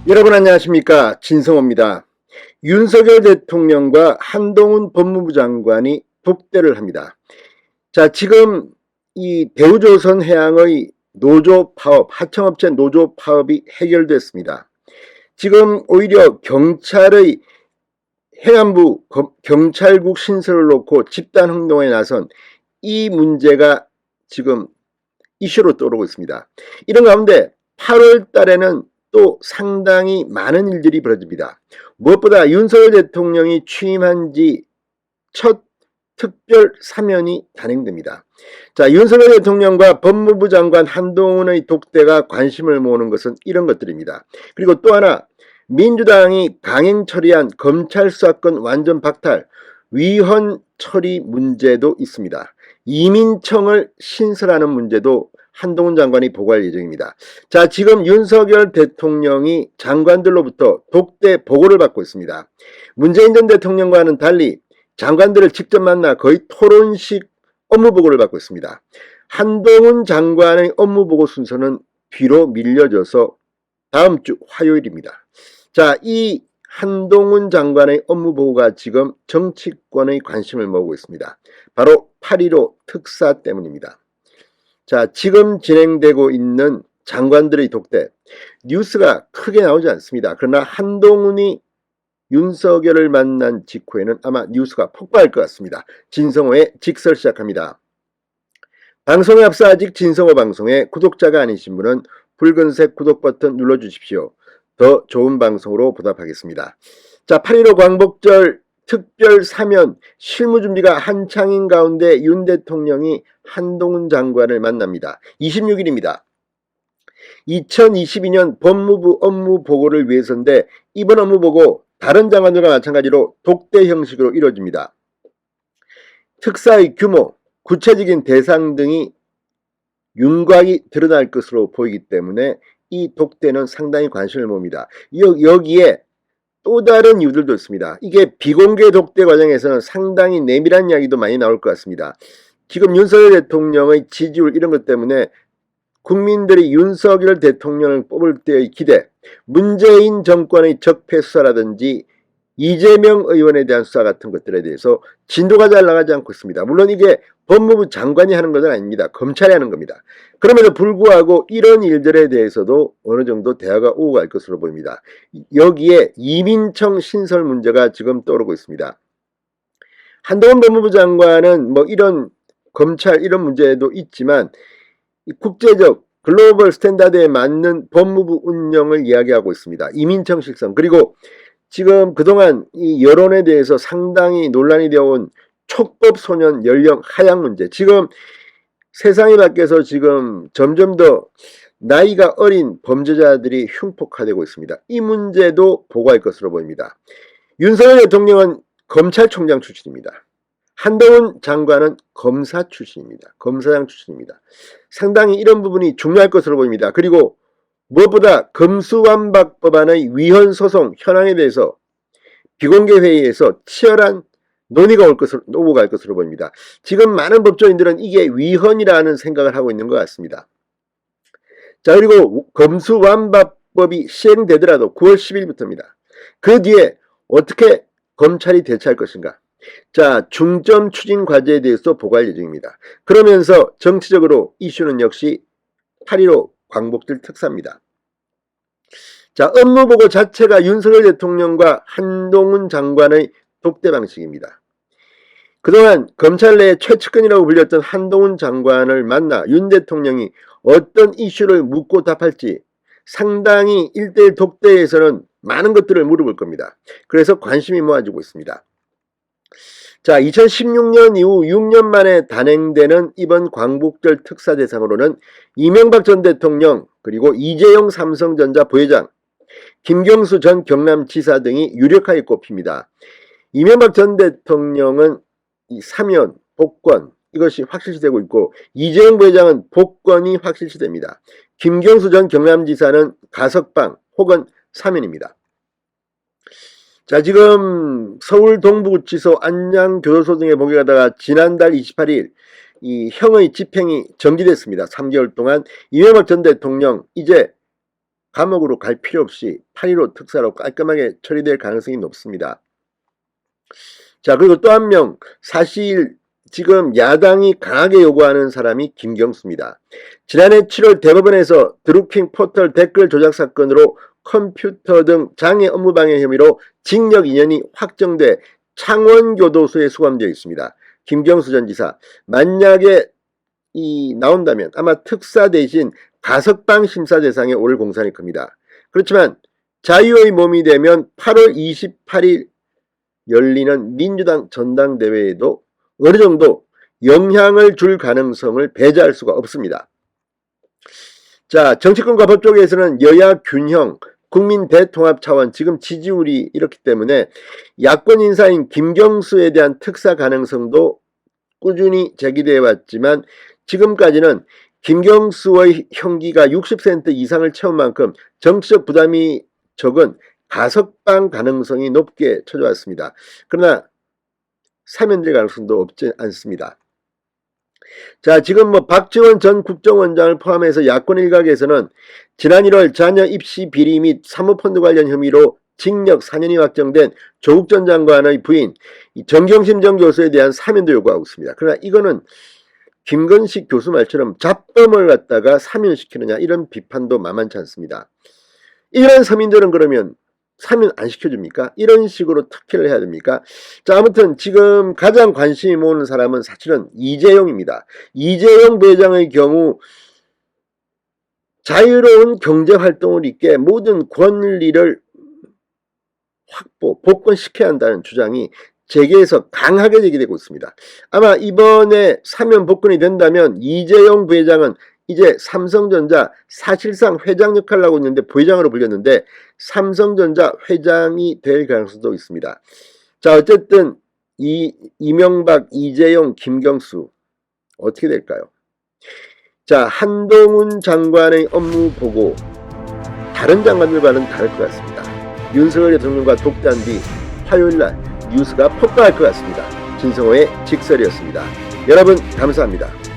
여러분 안녕하십니까, 진성호입니다. 윤석열 대통령과 한동훈 법무부 장관이 독대를 합니다. 자, 지금 이 대우조선해양의 노조 파업, 하청업체 노조 파업이 해결됐습니다. 지금 오히려 경찰의 해안부 경찰국 신설을 놓고 집단행동에 나선 이 문제가 지금 이슈로 떠오르고 있습니다. 이런 가운데 8월 달에는 또 상당히 많은 일들이 벌어집니다. 무엇보다 윤석열 대통령이 취임한 지 첫 특별 사면이 단행됩니다. 자, 윤석열 대통령과 법무부 장관 한동훈의 독대가 관심을 모으는 것은 이런 것들입니다. 그리고 또 하나, 민주당이 강행 처리한 검찰 수사권 완전 박탈, 위헌 처리 문제도 있습니다. 이민청을 신설하는 문제도 한동훈 장관이 보고할 예정입니다. 자, 지금 윤석열 대통령이 장관들로부터 독대 보고를 받고 있습니다. 문재인 전 대통령과는 달리 장관들을 직접 만나 거의 토론식 업무 보고를 받고 있습니다. 한동훈 장관의 업무 보고 순서는 뒤로 밀려져서 다음 주 화요일입니다. 자, 이 한동훈 장관의 업무 보고가 지금 정치권의 관심을 모으고 있습니다. 바로 8.15 특사 때문입니다. 자, 지금 진행되고 있는 장관들의 독대, 뉴스가 크게 나오지 않습니다. 그러나 한동훈이 윤석열을 만난 직후에는 아마 뉴스가 폭발할 것 같습니다. 진성호의 직설 시작합니다. 방송에 앞서 아직 진성호 방송에 구독자가 아니신 분은 붉은색 구독 버튼 눌러주십시오. 더 좋은 방송으로 보답하겠습니다. 자, 8.15 광복절 특별 사면 실무 준비가 한창인 가운데 윤 대통령이 한동훈 장관을 만납니다. 26일입니다. 2022년 법무부 업무 보고를 위해서인데 이번 업무 보고 다른 장관들과 마찬가지로 독대 형식으로 이루어집니다. 특사의 규모, 구체적인 대상 등이 윤곽이 드러날 것으로 보이기 때문에 이 독대는 상당히 관심을 모읍니다. 여기에 또 다른 이유들도 있습니다. 이게 비공개 독대 과정에서는 상당히 내밀한 이야기도 많이 나올 것 같습니다. 지금 윤석열 대통령의 지지율 이런 것 때문에 국민들이 윤석열 대통령을 뽑을 때의 기대, 문재인 정권의 적폐 수사라든지 이재명 의원에 대한 수사 같은 것들에 대해서 진도가 잘 나가지 않고 있습니다. 물론 이게 법무부 장관이 하는 것은 아닙니다. 검찰이 하는 겁니다. 그럼에도 불구하고 이런 일들에 대해서도 어느 정도 대화가 오고 갈 것으로 보입니다. 여기에 이민청 신설 문제가 지금 떠오르고 있습니다. 한동훈 법무부 장관은 뭐 이런 검찰 이런 문제도 있지만 국제적 글로벌 스탠다드에 맞는 법무부 운영을 이야기하고 있습니다. 이민청 실성, 그리고 지금 그동안 이 여론에 대해서 상당히 논란이 되어온 촉법 소년 연령 하향 문제, 지금 세상이 바뀌어서 지금 점점 더 나이가 어린 범죄자들이 흉폭화되고 있습니다. 이 문제도 보고할 것으로 보입니다. 윤석열 대통령은 검찰총장 출신입니다. 한동훈 장관은 검사 출신입니다. 검사장 출신입니다. 상당히 이런 부분이 중요할 것으로 보입니다. 그리고 무엇보다 검수완박 법안의 위헌 소송 현황에 대해서 비공개 회의에서 치열한 논의가 오고 갈 것으로 보입니다. 지금 많은 법조인들은 이게 위헌이라는 생각을 하고 있는 것 같습니다. 자, 그리고 검수완박법이 시행되더라도 9월 10일부터입니다. 그 뒤에 어떻게 검찰이 대처할 것인가? 자, 중점 추진 과제에 대해서 보고할 예정입니다. 그러면서 정치적으로 이슈는 역시 8.15 광복절 특사입니다. 자, 업무보고 자체가 윤석열 대통령과 한동훈 장관의 독대 방식입니다. 그동안 검찰 내 최측근이라고 불렸던 한동훈 장관을 만나 윤 대통령이 어떤 이슈를 묻고 답할지 상당히 1대1 독대에서는 많은 것들을 물어볼 겁니다. 그래서 관심이 모아지고 있습니다. 자, 2016년 이후 6년 만에 단행되는 이번 광복절 특사 대상으로는 이명박 전 대통령, 그리고 이재용 삼성전자 부회장, 김경수 전 경남지사 등이 유력하게 꼽힙니다. 이명박 전 대통령은 이 사면, 복권 이것이 확실시되고 있고, 이재용 부회장은 복권이 확실시됩니다. 김경수 전 경남지사는 가석방 혹은 사면입니다. 자, 지금 서울 동부구치소 안양교도소 등에 복역하다가 지난달 28일 이 형의 집행이 정지됐습니다. 3개월 동안 이명박 전 대통령 이제 감옥으로 갈 필요 없이 8.15 특사로 깔끔하게 처리될 가능성이 높습니다. 자, 그리고 또 한 명, 사실 지금 야당이 강하게 요구하는 사람이 김경수입니다. 지난해 7월 대법원에서 드루킹 포털 댓글 조작 사건으로 컴퓨터 등 장애 업무방해 혐의로 징역 2년이 확정돼 창원교도소에 수감되어 있습니다. 김경수 전 지사, 만약에 나온다면 아마 특사 대신 가석방 심사 대상에 오를 공산일 겁니다. 그렇지만 자유의 몸이 되면 8월 28일 열리는 민주당 전당대회에도 어느 정도 영향을 줄 가능성을 배제할 수가 없습니다. 자, 정치권과 법 쪽에서는 여야 균형, 국민 대통합 차원 지금 지지율이 이렇기 때문에 야권 인사인 김경수에 대한 특사 가능성도 꾸준히 제기되어 왔지만 지금까지는 김경수의 형기가 60% 이상을 채운 만큼 정치적 부담이 적은 가석방 가능성이 높게 쳐져왔습니다. 그러나 사면될 가능성도 없지 않습니다. 자, 지금 박지원 전 국정원장을 포함해서 야권 일각에서는 지난 1월 자녀 입시 비리 및 사모펀드 관련 혐의로 징역 4년이 확정된 조국 전 장관의 부인 정경심 전 교수에 대한 사면도 요구하고 있습니다. 그러나 이거는 김건식 교수 말처럼 잡범을 갖다가 사면시키느냐 이런 비판도 만만치 않습니다. 이런 서민들은 그러면 사면 안 시켜줍니까? 이런 식으로 특혜를 해야 됩니까? 자, 아무튼 지금 가장 관심이 모으는 사람은 사실은 이재용입니다. 이재용 부회장의 경우 자유로운 경제활동을 있게 모든 권리를 확보, 복권시켜야 한다는 주장이 재계에서 강하게 제기되고 있습니다. 아마 이번에 사면 복권이 된다면 이재용 부회장은 이제 삼성전자 사실상 회장 역할을 하고 있는데 부회장으로 불렸는데 삼성전자 회장이 될 가능성도 있습니다. 자, 어쨌든 이명박, 이재용, 김경수 어떻게 될까요? 자, 한동훈 장관의 업무 보고 다른 장관들과는 다를 것 같습니다. 윤석열 대통령과 독대한 뒤 화요일날 뉴스가 폭발할 것 같습니다. 진성호의 직설이었습니다. 여러분 감사합니다.